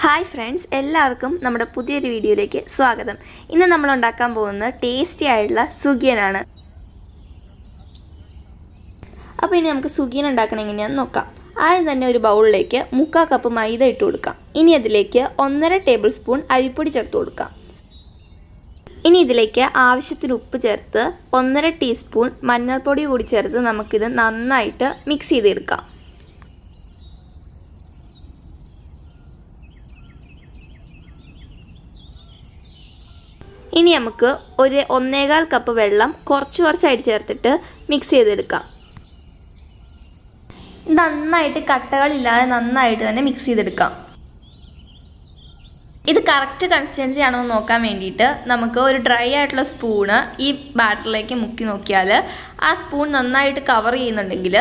Hi friends, എല്ലാവർക്കും നമ്മുടെ പുതിയൊരു വീഡിയോയിലേക്ക് സ്വാഗതം. ഇന്ന് നമ്മൾ ഉണ്ടാക്കാൻ പോകുന്നത് ടേസ്റ്റി ആയിട്ടുള്ള സുഖിയനാണ്. അപ്പോൾ ഇനി നമുക്ക് സുഖിയൻ ഉണ്ടാക്കണം എങ്ങനെയാണെന്ന് നോക്കാം. ആദ്യം തന്നെ ഒരു ബൗളിലേക്ക് 3/4 കപ്പ് മൈദ ഇട്ട് കൊടുക്കാം. ഇനി അതിലേക്ക് 1.5 ടേബിൾ സ്പൂൺ അരിപ്പൊടി ചേർത്ത് കൊടുക്കാം. ഇനി ഇതിലേക്ക് ആവശ്യത്തിന് ഉപ്പ് ചേർത്ത് 1.5 ടീസ്പൂൺ മഞ്ഞൾപ്പൊടി കൂടി ചേർത്ത് നമുക്കിത് നന്നായിട്ട് മിക്സ് ചെയ്തെടുക്കാം. ഇനി നമുക്ക് ഒരു 1.25 കപ്പ് വെള്ളം കുറച്ചായിട്ട് ചേർത്തിട്ട് മിക്സ് ചെയ്തെടുക്കാം. നന്നായിട്ട് കട്ടകളില്ലാതെ നന്നായിട്ട് തന്നെ മിക്സ് ചെയ്തെടുക്കാം. ഇത് കറക്റ്റ് കൺസിസ്റ്റൻസി ആണോ എന്ന് നോക്കാൻ വേണ്ടിയിട്ട് നമുക്ക് ഒരു ഡ്രൈ ആയിട്ടുള്ള സ്പൂണ് ഈ ബാറ്ററിലേക്ക് മുക്കി നോക്കിയാൽ ആ സ്പൂൺ നന്നായിട്ട് കവർ ചെയ്യുന്നുണ്ടെങ്കിൽ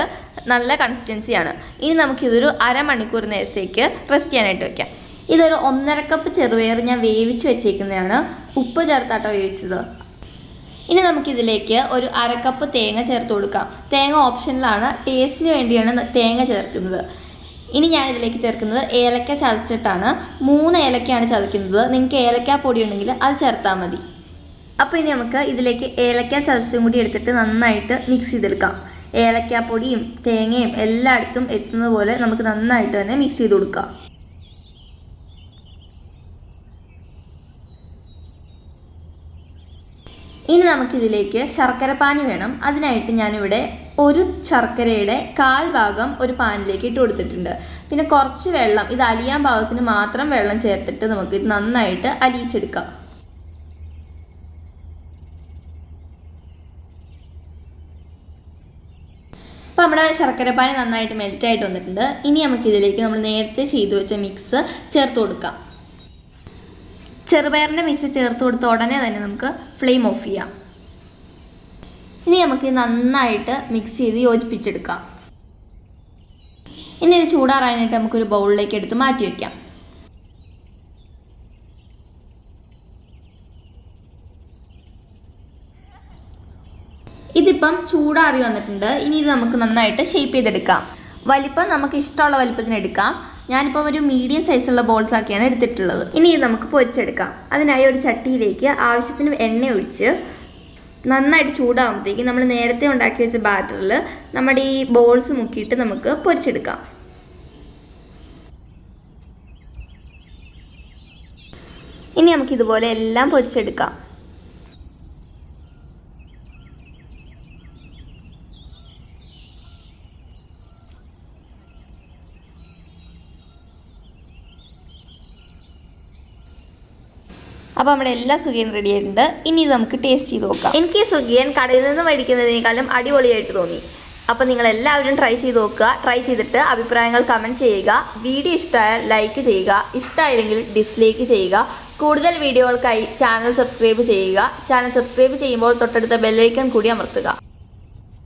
നല്ല കൺസിസ്റ്റൻസിയാണ്. ഇനി നമുക്കിതൊരു അരമണിക്കൂർ നേരത്തേക്ക് റെസ്റ്റ് ചെയ്യാനായിട്ട് വയ്ക്കാം. ഇതൊരു 1.5 കപ്പ് ചെറുപയർ ഞാൻ വേവിച്ച് വെച്ചേക്കുന്നതാണ്. ഉപ്പ് ചേർത്താട്ടോ വേവിച്ചത്. ഇനി നമുക്കിതിലേക്ക് ഒരു 1/2 കപ്പ് തേങ്ങ ചേർത്ത് കൊടുക്കാം. തേങ്ങ ഓപ്ഷനിലാണ്, ടേസ്റ്റിന് വേണ്ടിയാണ് തേങ്ങ ചേർക്കുന്നത്. ഇനി ഞാൻ ഇതിലേക്ക് ചേർക്കുന്നത് ഏലക്ക ചതച്ചിട്ടാണ്. 3 ഏലക്കയാണ് ചതയ്ക്കുന്നത്. നിങ്ങൾക്ക് ഏലക്ക പൊടി ഉണ്ടെങ്കിൽ അത് ചേർത്താൽ മതി. അപ്പോൾ ഇനി നമുക്ക് ഇതിലേക്ക് ഏലക്ക ചതച്ചും കൂടി എടുത്തിട്ട് നന്നായിട്ട് മിക്സ് ചെയ്തെടുക്കാം. ഏലക്ക പൊടിയും തേങ്ങയും എല്ലായിടത്തും എത്തുന്നത് പോലെ നമുക്ക് നന്നായിട്ട് തന്നെ മിക്സ് ചെയ്ത് കൊടുക്കാം. ഇനി നമുക്കിതിലേക്ക് ശർക്കരപ്പാനി വേണം. അതിനായിട്ട് ഞാനിവിടെ ഒരു ശർക്കരയുടെ 1/4 ഭാഗം ഒരു പാനിലേക്ക് ഇട്ട് കൊടുത്തിട്ടുണ്ട്. പിന്നെ കുറച്ച് വെള്ളം, ഇത് അലിയാൻ പാകത്തിന് മാത്രം വെള്ളം ചേർത്തിട്ട് നമുക്ക് ഇത് നന്നായിട്ട് അലിയിച്ചെടുക്കാം. അപ്പോൾ നമ്മുടെ ശർക്കരപ്പാനി നന്നായിട്ട് മെൽറ്റായിട്ട് വന്നിട്ടുണ്ട്. ഇനി നമുക്കിതിലേക്ക് നമ്മൾ നേരത്തെ ചെയ്തു വെച്ച മിക്സ് ചേർത്ത് കൊടുക്കാം. ചെറുപയറിൻ്റെ മിക്സ് ചേർത്ത് കൊടുത്ത ഉടനെ തന്നെ നമുക്ക് ഫ്ലെയിം ഓഫ് ചെയ്യാം. ഇനി നമുക്ക് നന്നായിട്ട് മിക്സ് ചെയ്ത് യോജിപ്പിച്ചെടുക്കാം. ഇനി ഇത് ചൂടാറാനായിട്ട് നമുക്കൊരു ബൗളിലേക്ക് എടുത്ത് മാറ്റി വയ്ക്കാം. ഇതിപ്പം ചൂടാറി വന്നിട്ടുണ്ട്. ഇനി ഇത് നമുക്ക് നന്നായിട്ട് ഷേപ്പ് ചെയ്തെടുക്കാം. വലിപ്പം നമുക്ക് ഇഷ്ടമുള്ള വലിപ്പത്തിന് എടുക്കാം. ഞാനിപ്പോൾ ഒരു മീഡിയം സൈസുള്ള ബോൾസ് ആക്കിയാണ് എടുത്തിട്ടുള്ളത്. ഇനി ഇത് നമുക്ക് പൊരിച്ചെടുക്കാം. അതിനായി ഒരു ചട്ടിയിലേക്ക് ആവശ്യത്തിന് എണ്ണ ഒഴിച്ച് നന്നായിട്ട് ചൂടാകുമ്പോഴത്തേക്ക് നമ്മൾ നേരത്തെ ഉണ്ടാക്കി വെച്ച ബാറ്ററിൽ നമ്മുടെ ഈ ബോൾസ് മുക്കിയിട്ട് നമുക്ക് പൊരിച്ചെടുക്കാം. ഇനി നമുക്കിതുപോലെ എല്ലാം പൊരിച്ചെടുക്കാം. അപ്പോൾ നമ്മുടെ എല്ലാ സുഖിയൻ റെഡി ആയിട്ടുണ്ട്. ഇനി ഇത് നമുക്ക് ടേസ്റ്റ് ചെയ്ത് നോക്കാം. എനിക്ക് ഈ സുഖിയൻ കടയിൽ നിന്ന് മേടിക്കുന്നതിനേക്കാളും അടിപൊളിയായിട്ട് തോന്നി. അപ്പോൾ നിങ്ങളെല്ലാവരും ട്രൈ ചെയ്ത് നോക്കുക. ട്രൈ ചെയ്തിട്ട് അഭിപ്രായങ്ങൾ കമൻറ്റ് ചെയ്യുക. വീഡിയോ ഇഷ്ടമായാൽ ലൈക്ക് ചെയ്യുക. ഇഷ്ടമായില്ലെങ്കിൽ ഡിസ്ലൈക്ക് ചെയ്യുക. കൂടുതൽ വീഡിയോകൾക്കായി ചാനൽ സബ്സ്ക്രൈബ് ചെയ്യുക. ചാനൽ സബ്സ്ക്രൈബ് ചെയ്യുമ്പോൾ തൊട്ടടുത്ത ബെല്ലൈക്കൺ കൂടി അമർത്തുക.